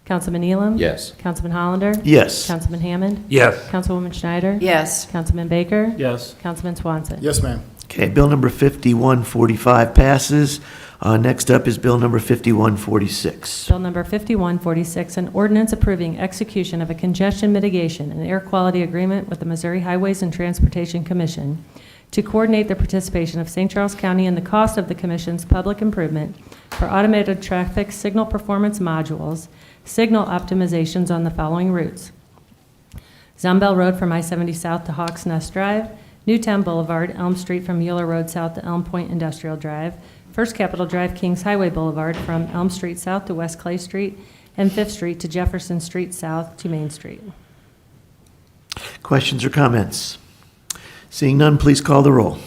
Councilman Elam. Yes. Councilman Hollander. Yes. Councilman Hammond. Yes. Councilwoman Schneider. Yes. Councilman Baker. Yes. Councilman Swanson. Yes, ma'am. Okay, bill number 5145 passes. Next up is bill number 5146. Bill number 5146, an ordinance approving execution of a congestion mitigation and air quality agreement with the Missouri Highways and Transportation Commission to coordinate the participation of St. Charles County and the cost of the Commission's public improvement for automated traffic signal performance modules, signal optimizations on the following routes: Zumbell Road from I-70 south to Hawks Nest Drive, Newtown Boulevard, Elm Street from Mueller Road south to Elm Point Industrial Drive, First Capitol Drive, Kings Highway Boulevard from Elm Street south to West Clay Street, and Fifth Street to Jefferson Street south to Main Street. Questions or comments? Seeing none, please call the roll.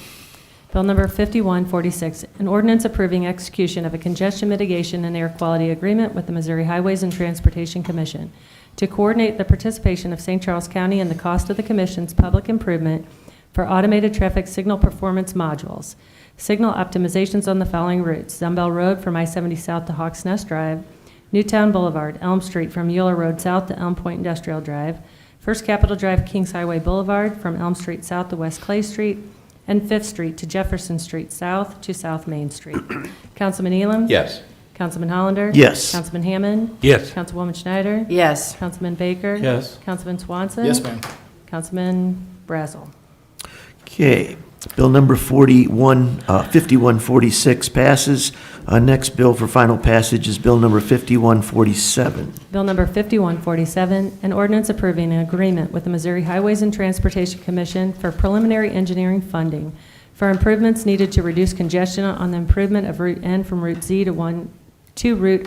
Bill number 5146, an ordinance approving execution of a congestion mitigation and air quality agreement with the Missouri Highways and Transportation Commission to coordinate the participation of St. Charles County and the cost of the Commission's public improvement for automated traffic signal performance modules, signal optimizations on the following routes: Zumbell Road from I-70 south to Hawks Nest Drive, Newtown Boulevard, Elm Street from Mueller Road south to Elm Point Industrial Drive, First Capitol Drive, Kings Highway Boulevard from Elm Street south to West Clay Street, and Fifth Street to Jefferson Street south to South Main Street. Councilman Elam? Yes. Councilman Hollander? Yes. Councilman Hammond? Yes. Councilwoman Schneider? Yes. Councilman Baker? Yes. Councilman Swanson? Yes, ma'am. Councilman Brazel? Okay, bill number 5146 passes. Next bill for final passage is bill number 5147. Bill number 5147, an ordinance approving an agreement with the Missouri Highways and Transportation Commission for preliminary engineering funding for improvements needed to reduce congestion on the improvement of Route N from Route Z to Route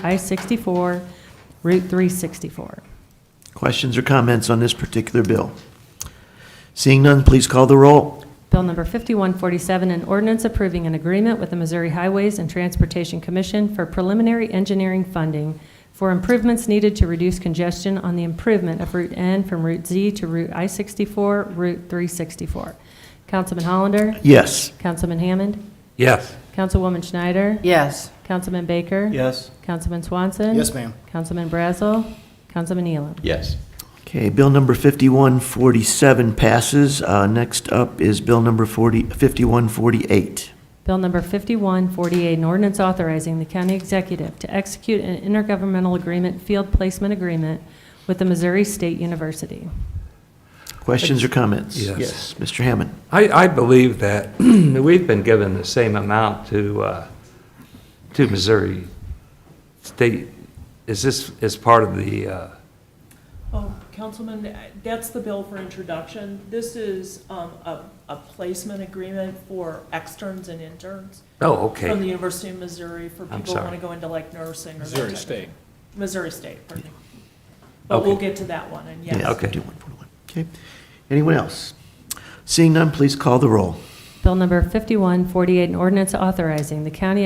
I-64, Route 364. Questions or comments on this particular bill? Seeing none, please call the roll. Bill number 5147, an ordinance approving an agreement with the Missouri Highways and Transportation Commission for preliminary engineering funding for improvements needed to reduce congestion on the improvement of Route N from Route Z to Route I-64, Route 364. Councilman Hollander? Yes. Councilman Hammond? Yes. Councilwoman Schneider? Yes. Councilman Baker? Yes. Councilman Swanson? Yes, ma'am. Councilman Brazel? Councilman Elam? Yes. Okay, bill number 5147 passes. Next up is bill number 5148. Bill number 5148, an ordinance authorizing the county executive to execute an intergovernmental agreement, field placement agreement with the Missouri State University. Questions or comments? Yes. Mr. Hammond? I believe that we've been given the same amount to Missouri State. Is this as part of the, Oh, Councilman, that's the bill for introduction. This is a placement agreement for externs and interns. Oh, okay. From the University of Missouri for I'm people who want sorry. to go into like nursing or that Missouri type of State. thing. Missouri State, pardon me. But we'll get to that one, and yes. Yeah, okay. Okay. Anyone else? Seeing none, please call the roll. Bill number 5148, an ordinance authorizing the county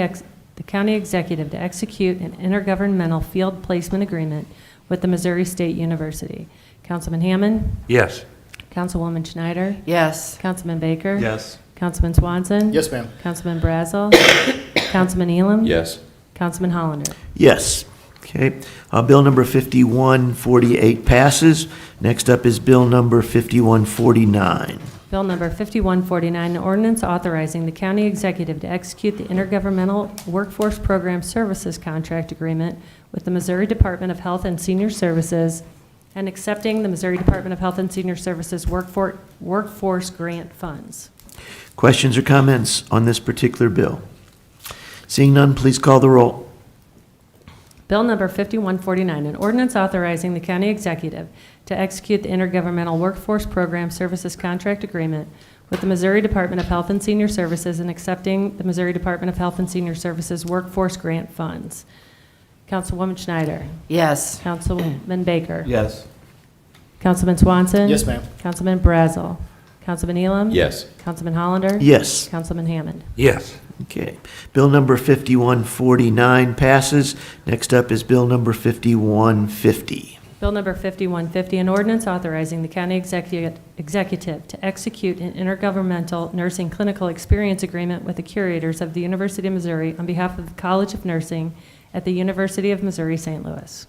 executive to execute an intergovernmental field placement agreement with the Missouri State University. Councilman Hammond? yes? Councilwoman Schneider? Yes. Councilman Baker? Yes. Councilman Swanson? Yes, ma'am. Councilman Brazel? Councilman Elam? Yes. Councilman Hollander? Yes. Okay. Bill number 5148 passes. Next up is bill number 5149. Bill number 5149, an ordinance authorizing the county executive to execute the intergovernmental workforce program services contract agreement with the Missouri Department of Health and Senior Services and accepting the Missouri Department of Health and Senior Services workforce grant funds. Questions or comments on this particular bill? Seeing none, please call the roll. Bill number 5149, an ordinance authorizing the county executive to execute the intergovernmental workforce program services contract agreement with the Missouri Department of Health and Senior Services and accepting the Missouri Department of Health and Senior Services workforce grant funds. Councilwoman Schneider? Yes. Councilman Baker? Yes. Councilman Swanson? Yes, ma'am. Councilman Brazel? Councilman Elam? Yes. Councilman Hollander? Yes. Councilman Hammond? Yes. Okay. Bill number 5149 passes. Next up is bill number 5150. Bill number 5150, an ordinance authorizing the county executive to execute an intergovernmental nursing clinical experience agreement with the curators of the University of Missouri on behalf of the College of Nursing at the University of Missouri St. Louis.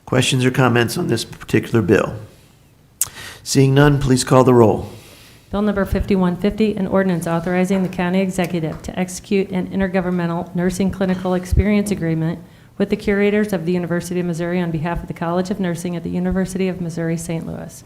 Questions or comments on this particular bill? Seeing none, please call the roll. Bill number 5150, an ordinance authorizing the county executive to execute an intergovernmental nursing clinical experience agreement with the curators of the University of Missouri on behalf of the College of Nursing at the University of Missouri St. Louis.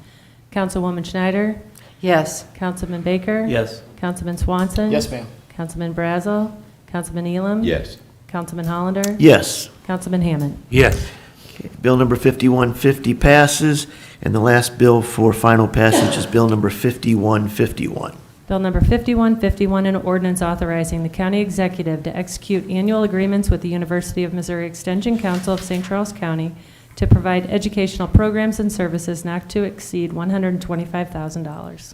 Councilwoman Schneider? Yes. Councilman Baker? Yes. Councilman Swanson? Yes, ma'am. Councilman Brazel? Councilman Elam? Yes. Councilman Hollander? Yes. Councilman Hammond? Yes. Okay. Bill number 5150 passes, and the last bill for final passage is bill number 5151. Bill number 5151, an ordinance authorizing the county executive to execute annual agreements with the University of Missouri Extension Council of St. Charles County to provide educational programs and services not to exceed $125,000.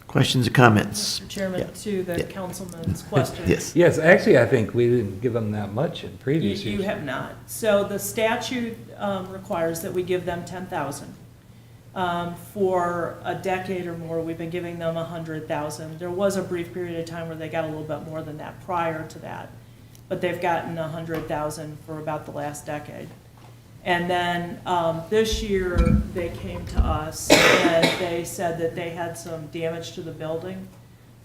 Questions or comments? Mr. Chairman, to the councilman's question. Yes. Yes, actually, I think we didn't give them that much in previous You years. have not. So the statute requires that we give them 10,000. For a decade or more, we've been giving them 100,000. There was a brief period of time where they got a little bit more than that prior to that, but they've gotten 100,000 for about the last decade. And then this year, they came to us and they said that they had some damage to the building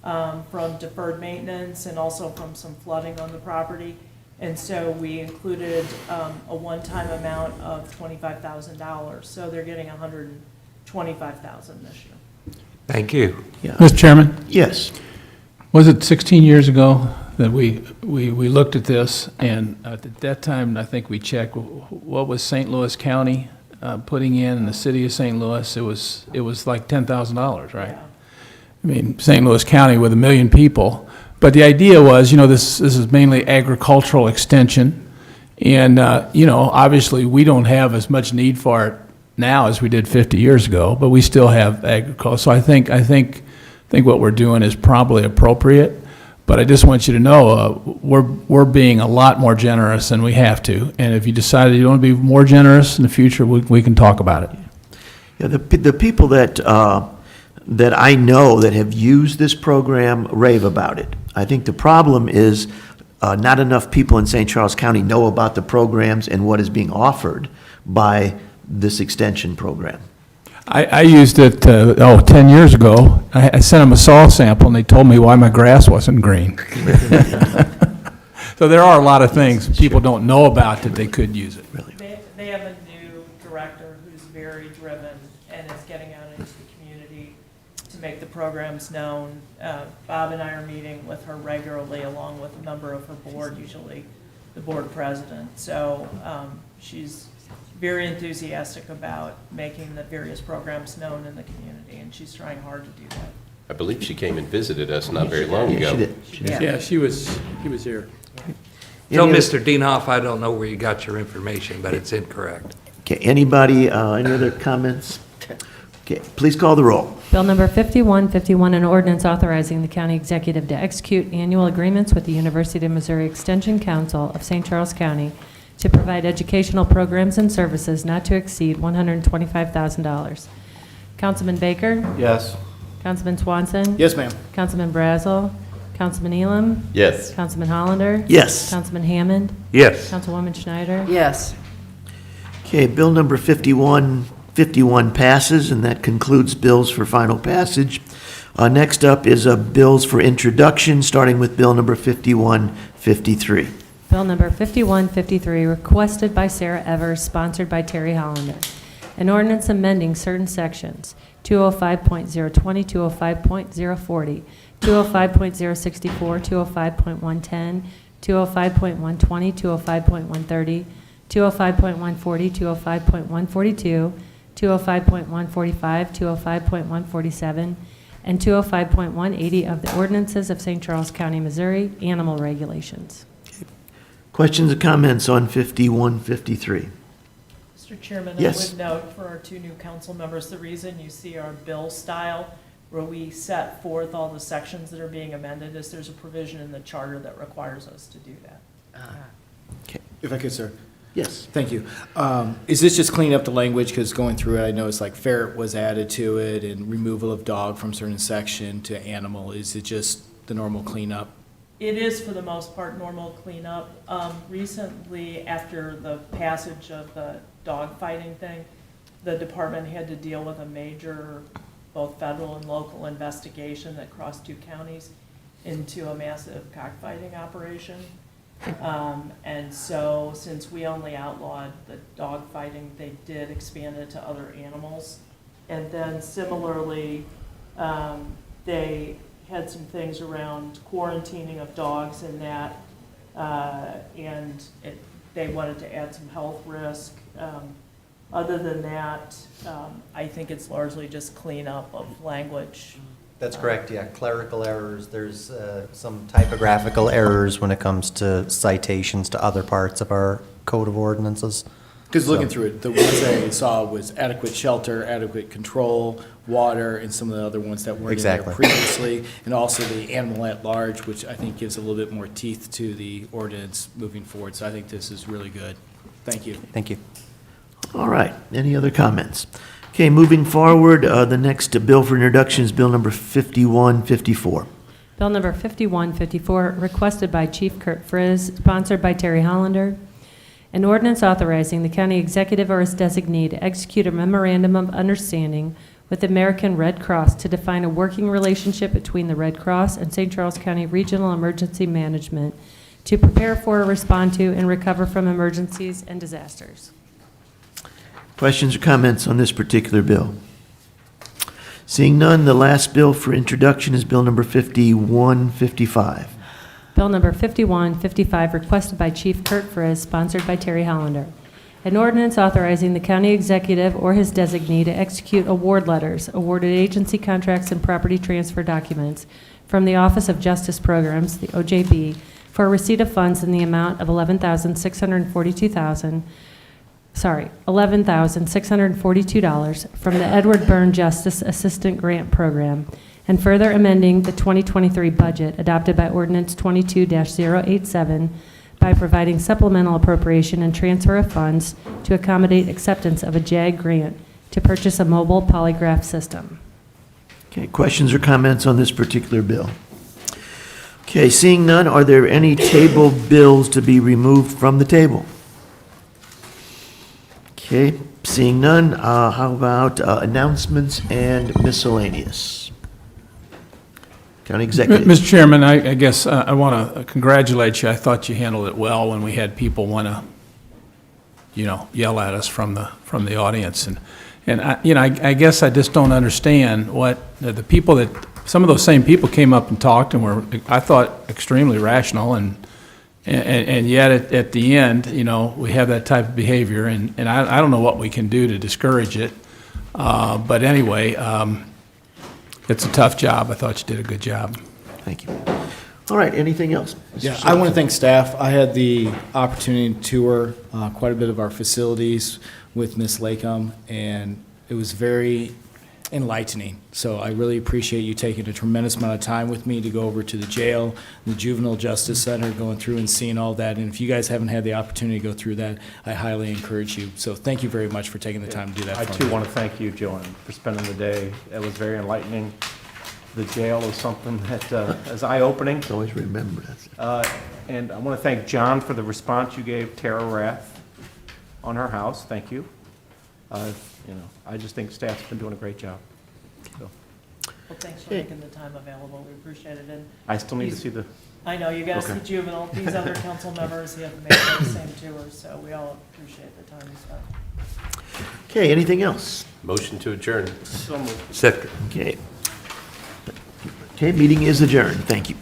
from deferred maintenance and also from some flooding on the property. And so we included a one-time amount of $25,000. So they're getting $125,000 this year. Thank you. Yeah. Mr. Chairman? Yes. Was it 16 years ago that we looked at this, and at that time, I think we checked, what was St. Louis County putting in the city of St. Louis? It was like $10,000, right? Yeah. I mean, St. Louis County with 1 million people. But the idea was, this is mainly agricultural extension, and, obviously, we don't have as much need for it now as we did 50 years ago, but we still have agriculture. So I think what we're doing is probably appropriate. But I just want you to know, we're being a lot more generous than we have to. And if you decide that you want to be more generous in the future, we can talk about it. Yeah, the people that I know that have used this program rave about it. I think the problem is not enough people in St. Charles County know about the programs and what is being offered by this extension program. I used it, 10 years ago. I sent them a soil sample, and they told me why my grass wasn't green. So there are a lot of things people don't know about that they could use it. They have a new director who's very driven and is getting out into the community to make the programs known. Bob and I are meeting with her regularly, along with a member of her board, usually the board president. So she's very enthusiastic about making the various programs known in the community, and she's trying hard to do that. I believe she came and visited us not very long ago. She did. Yeah, he was here. Tell Any other- Mr. Dienoff I don't know where you got your information, but it's incorrect. Okay, anybody, any other comments? Okay, please call the roll. Bill number 5151, an ordinance authorizing the county executive to execute annual agreements with the University of Missouri Extension Council of St. Charles County to provide educational programs and services not to exceed $125,000. Councilman Baker? Yes. Councilman Swanson? Yes, ma'am. Councilman Brazel? Councilman Elam? Yes. Councilman Hollander? Yes. Councilman Hammond? Yes. Councilwoman Schneider? Yes. Okay, bill number 5151 passes, and that concludes bills for final passage. Next up is bills for introduction, starting with bill number 5153. Bill number 5153, requested by Sarah Evers, sponsored by Terry Hollander. An ordinance amending certain sections, 205.020, 205.040, 205.064, 205.110, 205.120, 205.130, 205.140, 205.142, 205.145, 205.147, and 205.180 of the ordinances of St. Charles County, Missouri, animal regulations. Questions or comments on 5153? Mr. Chairman, Yes. I would note for our two new council members, the reason you see our bill style, where we set forth all the sections that are being amended, is there's a provision in the charter that requires us to do that. If I could, sir. Yes. Thank you. Is this just cleaning up the language? Because going through it, I noticed like ferret was added to it and removal of dog from certain section to animal. Is it just the normal cleanup? It is, for the most part, normal cleanup. Recently, after the passage of the dog fighting thing, the department had to deal with a major, both federal and local investigation that crossed two counties into a massive cockfighting operation. And so, since we only outlawed the dog fighting, they did expand it to other animals. And then similarly, they had some things around quarantining of dogs and that, and they wanted to add some health risk. Other than that, I think it's largely just cleanup of language. That's correct, yeah, clerical errors, there's some typographical errors when it comes to citations to other parts of our code of ordinances. Because looking through it, the ones that I saw was adequate shelter, adequate control, water, and some of the other ones that weren't in there Exactly. previously. And also the animal at large, which I think gives a little bit more teeth to the ordinance moving forward. So I think this is really good. Thank you. Thank you. All right, any other comments? Okay, moving forward, the next bill for introduction is bill number 5154. Bill number 5154, requested by Chief Kurt Frizz, sponsored by Terry Hollander. An ordinance authorizing the county executive or his designee to execute a memorandum of understanding with the American Red Cross to define a working relationship between the Red Cross and St. Charles County Regional Emergency Management to prepare for, respond to, and recover from emergencies and disasters. Questions or comments on this particular bill? Seeing none, the last bill for introduction is bill number 5155. Bill number 5155, requested by Chief Kurt Frizz, sponsored by Terry Hollander. An ordinance authorizing the county executive or his designee to execute award letters, awarded agency contracts, and property transfer documents from the Office of Justice Programs, the OJB, for receipt of funds in the amount of $11,642 from the Edward Byrne Justice Assistant Grant Program, and further amending the 2023 budget adopted by Ordinance 22-087 by providing supplemental appropriation and transfer of funds to accommodate acceptance of a JAG grant to purchase a mobile polygraph system. Okay, questions or comments on this particular bill? Okay, seeing none, are there any table bills to be removed from the table? Okay, Seeing none, how about announcements and miscellaneous? County Executive. Mr. Chairman, I guess I want to congratulate you. I thought you handled it well when we had people want to, yell at us from the audience. And I guess I just don't understand what the people that, some of those same people came up and talked and were, I thought, extremely rational, and yet at the end, we have that type of behavior, and I don't know what we can do to discourage it. But anyway, it's a tough job. I thought you did a good job. Thank you. All right, anything else? Yeah, I want to thank staff. I had the opportunity to tour quite a bit of our facilities with Ms. Lakeham, and it was very enlightening. So I really appreciate you taking a tremendous amount of time with me to go over to the jail, the Juvenile Justice Center, going through and seeing all that. And if you guys haven't had the opportunity to go through that, I highly encourage you. So thank you very much for taking the time to do that I for too me. want to thank you, Joan, for spending the day. It was very enlightening. The jail is something that is eye-opening. Always remember that. And I want to thank John for the response you gave Tara Rath on her house. Thank you. I just think staff's been doing a great job. So, Well, thanks for making the time available, we appreciate it, and. I still need to these- see the, I know, you guys see Okay. Juvenile, these other council members have made those same tours, so we all appreciate the time you spent. Okay, anything else? Motion to adjourn. Second. Okay. Okay, meeting is adjourned. Thank you.